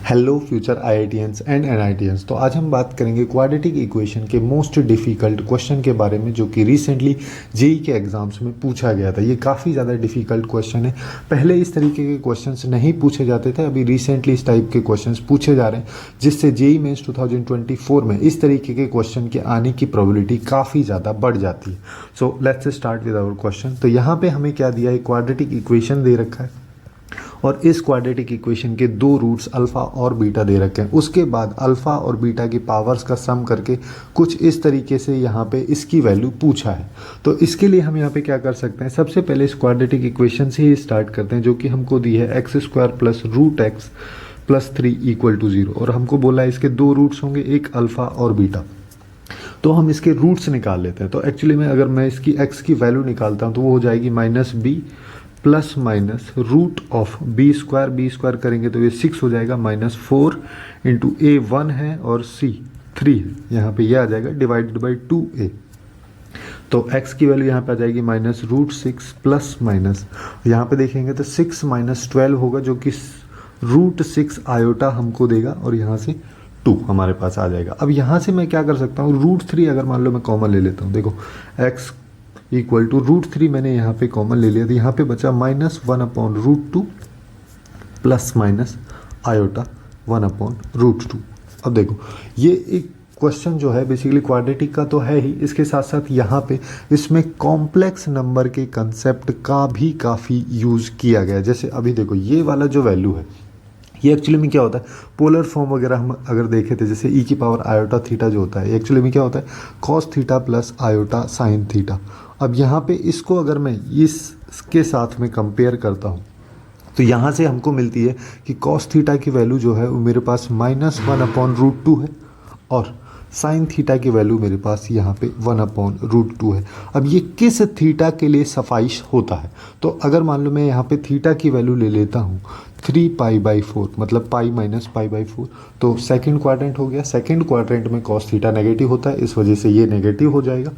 Hello future IITians and NITians. तो आज हम बात करेंगे क्वाड्रेटिक इक्वेशन के मोस्ट डिफ़िकल्ट क्वेश्चन के बारे में, जो कि रिसेंटली जेई के एग्जाम्स में पूछा गया था। ये काफ़ी ज़्यादा डिफ़िकल्ट क्वेश्चन है। पहले इस तरीके के क्वेश्चंस नहीं पूछे जाते थे, अभी रिसेंटली इस टाइप के क्वेश्चंस पूछे जा रहे हैं, जिससे जेई मेंस 2024 में इस तरीके के क्वेश्चन के आने की प्रोबेबिलिटी काफ़ी ज़्यादा बढ़ जाती है। So let's start with our question. तो यहाँ पे हमें क्या दिया है, क्वाड्रेटिक इक्वेशन दे रखा है और इस क्वाड्रेटिक इक्वेशन के दो रूट्स अल्फ़ा और बीटा दे रखे हैं। उसके बाद अल्फ़ा और बीटा की पावर्स का सम करके कुछ इस तरीके से यहाँ पे इसकी वैल्यू पूछा है। तो इसके लिए हम यहाँ पे क्या कर सकते हैं, सबसे पहले इस क्वाड्रेटिक इक्वेशन से ही स्टार्ट करते हैं, जो कि हमको दी है x² plus root x plus 3 equal to 0। और हमको बोला है इसके दो रूट्स होंगे, एक अल्फ़ा और बीटा। तो हम इसके रूट्स निकाल लेते हैं। तो एक्चुअली में अगर मैं इसकी x की वैल्यू निकालता हूँ तो वो हो जाएगी -b plus minus root of b² करेंगे तो ये 6 हो जाएगा, -4 इंटू a 1 है और c 3 है। यहाँ पे ये आ जाएगा डिवाइडेड बाई 2a। तो x की वैल्यू यहाँ पे आ जाएगी -√6 प्लस माइनस, यहाँ पे देखेंगे तो 6 - 12 होगा, जो कि √6 आयोटा हमको देगा और यहाँ से 2 हमारे पास आ जाएगा। अब यहाँ से मैं क्या कर सकता हूँ, √3 अगर मान लो मैं कॉमन ले लेता हूँ। देखो x इक्वल टू √3 मैंने यहाँ पे कॉमन ले लिया, तो यहाँ पे बचा -1/√2 प्लस माइनस आयोटा 1/√2। अब देखो ये एक क्वेश्चन जो है बेसिकली क्वाड्रेटिक का तो है ही, इसके साथ साथ यहाँ पे इसमें कॉम्प्लेक्स नंबर के कंसेप्ट का भी काफ़ी यूज़ किया गया है। जैसे अभी देखो ये वाला जो वैल्यू है, ये एक्चुअली में क्या होता है, पोलर फॉर्म वगैरह हम अगर देखे थे, जैसे e की पावर आयोटा थीटा जो होता है, एक्चुअली में क्या होता है cos theta plus iota sine theta. अब यहाँ पे इसको अगर मैं इसके साथ में कंपेयर करता हूँ तो यहाँ से हमको मिलती है कि cos थीटा की वैल्यू जो है वो मेरे पास -1/√2 है और साइन थीटा की वैल्यू मेरे पास यहाँ पे 1/√2 है। अब ये किस थीटा के लिए सफाइश होता है, तो अगर मान लो मैं यहाँ पे थीटा की वैल्यू ले लेता हूँ 3π/4, मतलब पाई माइनस π/4, तो सेकंड क्वाड्रेंट हो गया। सेकंड क्वाड्रेंट में cos थीटा नेगेटिव होता है, इस वजह से ये नेगेटिव हो जाएगा।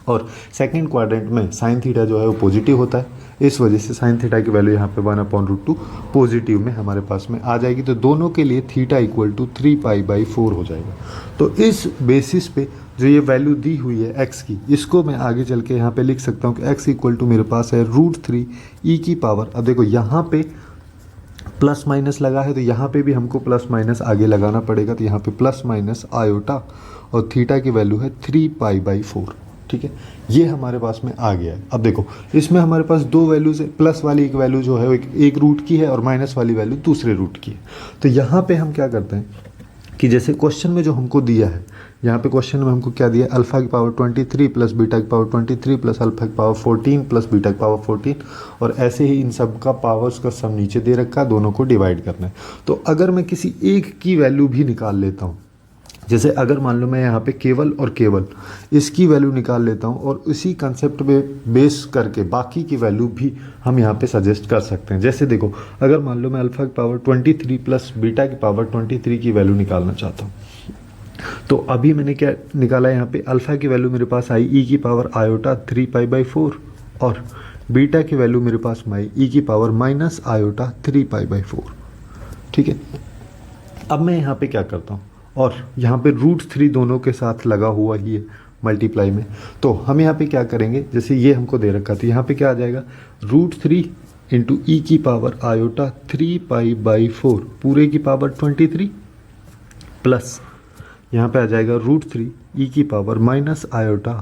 और सेकंड क्वाड्रेंट में साइन थीटा जो है वो पॉजिटिव होता है, इस वजह से साइन थीटा की वैल्यू यहाँ पे 1/√2 पॉजिटिव में हमारे पास में आ जाएगी। तो दोनों के लिए थीटा इक्वल टू 3π/4 हो जाएगा। तो इस बेसिस पे जो ये वैल्यू दी हुई है x की, इसको मैं आगे चल के यहाँ पे लिख सकता हूँ कि x इक्वल टू मेरे पास है √3 e की पावर। अब देखो यहाँ पे प्लस माइनस लगा है, तो यहाँ पे भी हमको प्लस माइनस आगे लगाना पड़ेगा। तो यहाँ पे प्लस माइनस आयोटा और थीटा की वैल्यू है 3π/4। ठीक है, ये हमारे पास में आ गया है। अब देखो इसमें हमारे पास दो वैल्यूज है, प्लस वाली एक वैल्यू जो है एक रूट की है और माइनस वाली वैल्यू दूसरे रूट की है। तो यहाँ पे हम क्या करते हैं कि जैसे क्वेश्चन में जो हमको दिया है, यहाँ पे क्वेश्चन में हमको क्या दिया है, अल्फा की पावर 23 प्लस बीटा की पावर 23 प्लस अल्फा की पावर 14 प्लस बीटा की पावर 14, और ऐसे ही इन सब का पावर्स का सम नीचे दे रखा है, दोनों को डिवाइड करना है। तो अगर मैं किसी एक की वैल्यू भी निकाल लेता हूँ, जैसे अगर मान लो मैं यहाँ पे केवल और केवल इसकी वैल्यू निकाल लेता हूँ और उसी कंसेप्ट पे बेस करके बाकी की वैल्यू भी हम यहाँ पे सजेस्ट कर सकते हैं। जैसे देखो अगर मान लो मैं अल्फा की पावर 23 प्लस बीटा की पावर 23 की वैल्यू निकालना चाहता हूँ, तो अभी मैंने क्या निकाला है, यहाँ पे अल्फा की वैल्यू मेरे पास आई ई की पावर आयोटा 3π/4 और बीटा की वैल्यू मेरे पास आई ई की पावर माइनस आयोटा 3π/4। ठीक है, अब मैं यहाँ पे क्या करता हूँ, और यहाँ पे √3 दोनों के साथ लगा हुआ ही है मल्टीप्लाई में। तो हम यहाँ पे क्या करेंगे, जैसे ये हमको दे रखा था, यहाँ पे क्या आ जाएगा √3 इंटू ई की पावर आयोटा 3π/4 पूरे की पावर 23 प्लस यहाँ पे आ जाएगा √3 ई की पावर माइनस आयोटा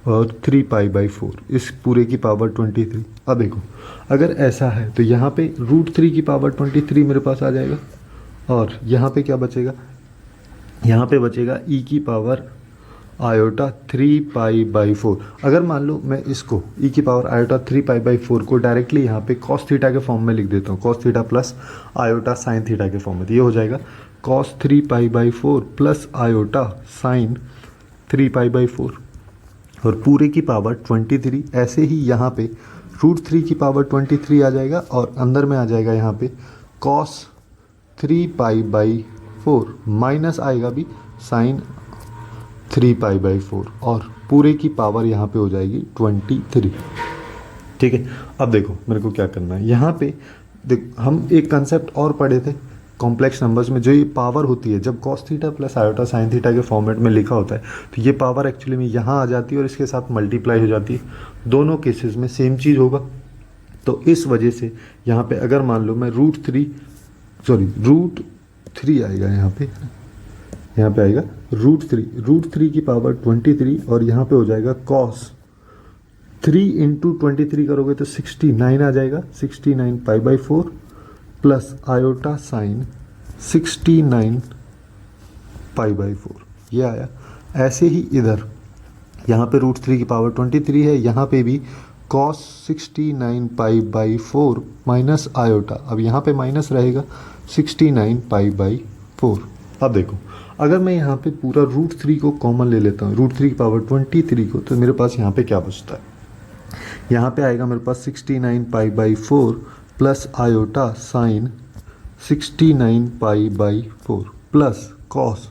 और 3π/4 इस पूरे की पावर 23। अब देखो अगर ऐसा है तो यहाँ पे √3 की पावर 23 मेरे पास आ जाएगा और यहाँ पे क्या बचेगा, यहाँ पे बचेगा e की पावर आयोटा 3π/4। अगर मान लो मैं इसको e की पावर आयोटा 3π/4 को डायरेक्टली यहाँ पे cos थीटा के फॉर्म में लिख देता हूँ, cos theta plus iota sine theta के फॉर्म में, तो ये हो जाएगा cos 3π/4 प्लस आयोटा साइन 3π/4 और पूरे की पावर 23। ऐसे ही यहाँ पे √3 की पावर 23 आ जाएगा और अंदर में आ जाएगा यहाँ पे cos 3π/4 माइनस आएगा भी साइन 3π/4 और पूरे की पावर यहाँ पे हो जाएगी 23। ठीक है, अब देखो मेरे को क्या करना है, यहाँ पे देख हम एक कंसेप्ट और पढ़े थे कॉम्प्लेक्स नंबर्स में जो ये पावर होती है, जब cos theta plus iota sine theta के फॉर्मेट में लिखा होता है तो ये पावर एक्चुअली में यहाँ आ जाती है और इसके साथ मल्टीप्लाई हो जाती है। दोनों केसेस में सेम चीज़ होगा। तो इस वजह से यहाँ पे अगर मान लो मैं रूट थ्री आएगा यहाँ पे आएगा रूट थ्री की पावर 23 और यहाँ पे हो जाएगा कॉस 3 इंटू 23 करोगे तो 69 आ जाएगा, 69 pi by 4 plus iota sine 69 pi by 4 ये आया। ऐसे ही इधर यहाँ पे रूट 3 की पावर 23 है, यहाँ पे भी cos 69 pi by 4 minus iota, अब यहाँ पे माइनस रहेगा 69 पाई बाई 4। अब देखो अगर मैं यहाँ पे पूरा रूट 3 को कॉमन ले लेता हूँ, रूट 3 की पावर 23 को, तो मेरे पास यहाँ पे क्या बचता है, यहाँ पे आएगा मेरे पास 69 pi by 4 plus iota sine 69 pi by 4 plus cos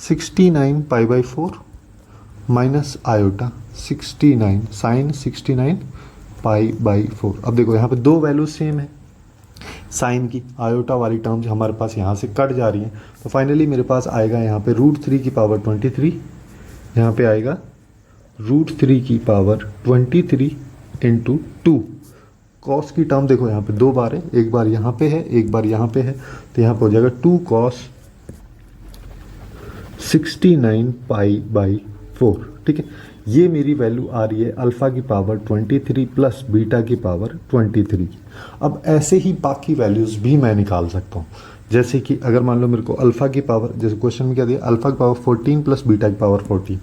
69 pi by 4 minus iota 69 sine 69 pi by 4। अब देखो यहाँ पे दो वैल्यूज सेम है, साइन की आयोटा वाली टर्म्स हमारे पास यहाँ से कट जा रही हैं, तो फाइनली मेरे पास आएगा यहाँ पे रूट 3 की पावर 23, यहाँ पे आएगा रूट 3 की पावर 23 इंटू 2। कॉस की टर्म देखो यहाँ पे दो बार है, एक बार यहाँ पे है एक बार यहाँ पे है, तो यहाँ पे हो जाएगा 2 कॉस 69 पाई बाई 4। ठीक है, ये मेरी वैल्यू आ रही है अल्फ़ा की पावर 23 प्लस बीटा की पावर 23 की। अब ऐसे ही बाकी वैल्यूज़ भी मैं निकाल सकता हूँ, जैसे कि अगर मान लो मेरे को अल्फ़ा की पावर, जैसे क्वेश्चन में क्या दिया, अल्फ़ा की पावर 14 प्लस बीटा की पावर 14,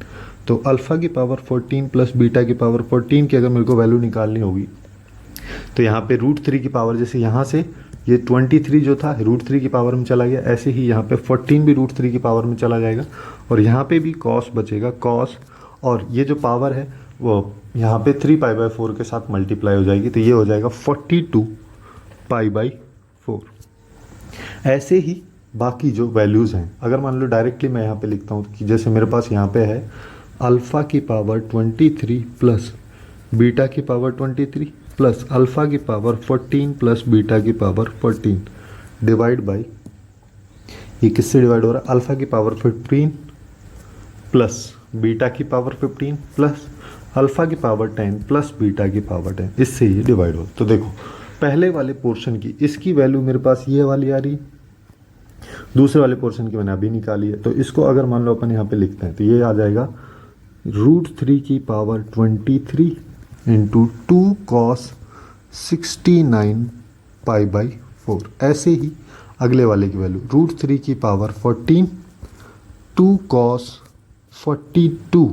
तो अल्फ़ा की पावर 14 प्लस बीटा की पावर 14 की अगर मेरे को वैल्यू निकालनी होगी तो यहाँ पे रूट 3 की पावर, जैसे यहाँ से ये 23 जो था रूट 3 की पावर में चला गया, ऐसे ही यहाँ पे 14 भी रूट 3 की पावर में चला जाएगा और यहाँ पे भी कॉस बचेगा, कॉस और ये जो पावर है वो यहाँ पे 3 पाई बाई 4 के साथ मल्टीप्लाई हो जाएगी, तो ये हो जाएगा 42 पाई बाई 4। ऐसे ही बाकी जो वैल्यूज़ हैं, अगर मान लो डायरेक्टली मैं यहाँ पे लिखता हूँ कि जैसे मेरे पास यहाँ पे है अल्फ़ा की पावर 23 प्लस बीटा की पावर 23 प्लस अल्फ़ा की पावर 14 प्लस बीटा की पावर 14 डिवाइड बाई, ये किससे डिवाइड हो रहा है, अल्फ़ा की पावर 15 प्लस बीटा की पावर 15 प्लस अल्फ़ा की पावर 10 प्लस बीटा की पावर 10, इससे ये डिवाइड हो। तो देखो पहले वाले पोर्शन की इसकी वैल्यू मेरे पास ये वाली आ रही है, दूसरे वाले पोर्शन की मैंने अभी निकाली है, तो इसको अगर मान लो अपन यहाँ पे लिखते हैं तो ये आ जाएगा रूट 3 की power 23 into 2 cos 69 pi by 4। ऐसे ही अगले वाले की वैल्यू रूट 3 की power 14 2 cos 42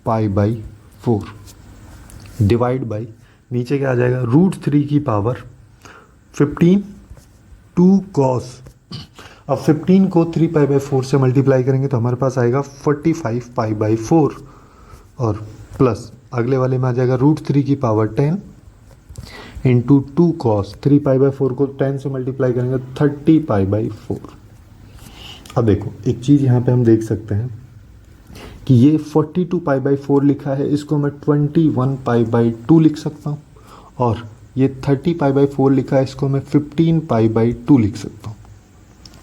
pi by 4 divide by, नीचे क्या आ जाएगा रूट 3 की पावर 15 2 कॉस, अब 15 को 3 पाई बाई 4 से मल्टीप्लाई करेंगे तो हमारे पास आएगा 45 पाई बाई 4 और प्लस अगले वाले में आ जाएगा रूट 3 की power 10 into 2 cos, 3 pi by 4 को 10 से मल्टीप्लाई करेंगे 30 पाई बाई 4। अब देखो एक चीज़ यहाँ पे हम देख सकते हैं कि ये 42 पाई बाई 4 लिखा है, इसको मैं 21 पाई बाई 2 लिख सकता हूँ, और ये 30 पाई बाई 4 लिखा है, इसको मैं 15 पाई बाई 2 लिख सकता हूँ।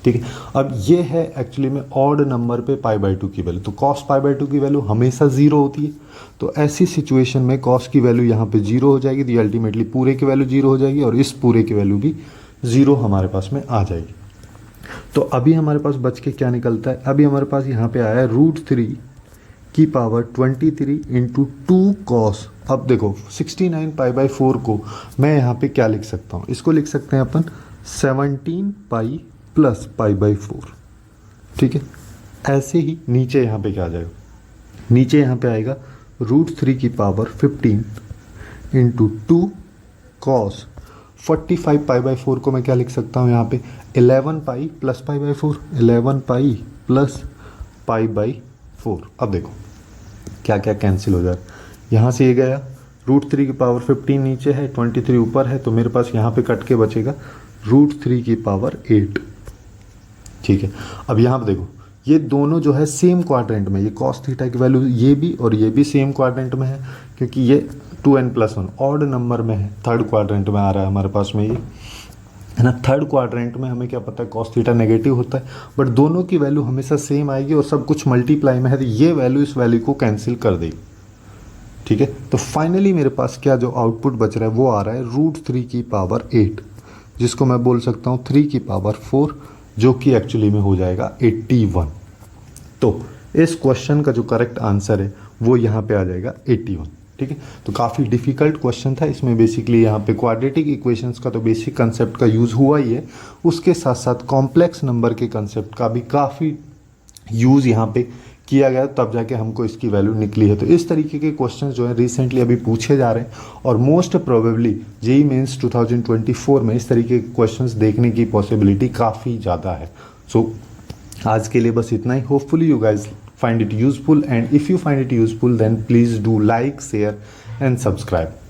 ठीक है, अब ये है एक्चुअली में ऑड नंबर पे पाई बाई 2 की वैल्यू, तो कॉस पाई बाई 2 की वैल्यू हमेशा ज़ीरो होती है, तो ऐसी सिचुएशन में कॉस की वैल्यू यहाँ पे ज़ीरो हो जाएगी, तो ये अल्टीमेटली पूरे की वैल्यू ज़ीरो हो जाएगी और इस पूरे की वैल्यू भी ज़ीरो हमारे पास में आ जाएगी। तो अभी हमारे पास बच के क्या निकलता है, अभी हमारे पास यहाँ पे आया है रूट 3 की पावर 23 इंटू 2 कॉस। अब देखो 69 पाई बाई 4 को मैं यहाँ पे क्या लिख सकता हूँ, इसको लिख सकते हैं अपन 17 पाई प्लस पाई बाई 4। ठीक है, ऐसे ही नीचे यहाँ पे क्या आ जाएगा, नीचे यहाँ पे आएगा रूट 3 की power 15 into 2 cos 45 pi by 4 को मैं क्या लिख सकता हूँ यहाँ पे 11 pi plus pi by 4, 11 pi plus pi by 4। अब देखो क्या क्या कैंसिल हो जाए, यहाँ से ये गया रूट 3 की पावर 15 नीचे है 23 ऊपर है, तो मेरे पास यहाँ पे कट के बचेगा रूट 3 की पावर 8। ठीक है, अब यहाँ पे देखो ये दोनों जो है सेम क्वाड्रेंट में, ये कॉस थीटा की वैल्यू ये भी और ये भी सेम क्वाड्रेंट में है, क्योंकि ये 2n+1 ऑड नंबर में है, थर्ड क्वाड्रेंट में आ रहा है हमारे पास में ये। है ना। थर्ड क्वाड्रेंट में हमें क्या पता है कॉस थीटा नेगेटिव होता है, बट दोनों की वैल्यू हमेशा सेम आएगी और सब कुछ मल्टीप्लाई में है, तो ये वैल्यू इस वैल्यू को कैंसिल कर देगी। ठीक है, तो फाइनली मेरे पास क्या जो आउटपुट बच रहा है वो आ रहा है √3⁸, जिसको मैं बोल सकता हूँ 3⁴, जो कि एक्चुअली में हो जाएगा 81। तो इस क्वेश्चन का जो करेक्ट आंसर है वो यहाँ पे आ जाएगा 81। ठीक है, तो काफ़ी डिफिकल्ट क्वेश्चन था। इसमें बेसिकली यहाँ पे क्वाड्रेटिक इक्वेशंस का तो बेसिक कंसेप्ट का यूज़ हुआ ही है, उसके साथ साथ कॉम्प्लेक्स नंबर के कंसेप्ट का भी काफ़ी यूज़ यहाँ पे किया गया, तब जाके हमको इसकी वैल्यू निकली है। तो इस तरीके के क्वेश्चन जो है रिसेंटली अभी पूछे जा रहे हैं और मोस्ट प्रोबेबली जेईई मेंस 2024 में इस तरीके के क्वेश्चंस देखने की पॉसिबिलिटी काफ़ी ज़्यादा है। सो आज के लिए बस इतना ही। Hopefully you guys find it useful, and if you find it useful then please do like, share and subscribe.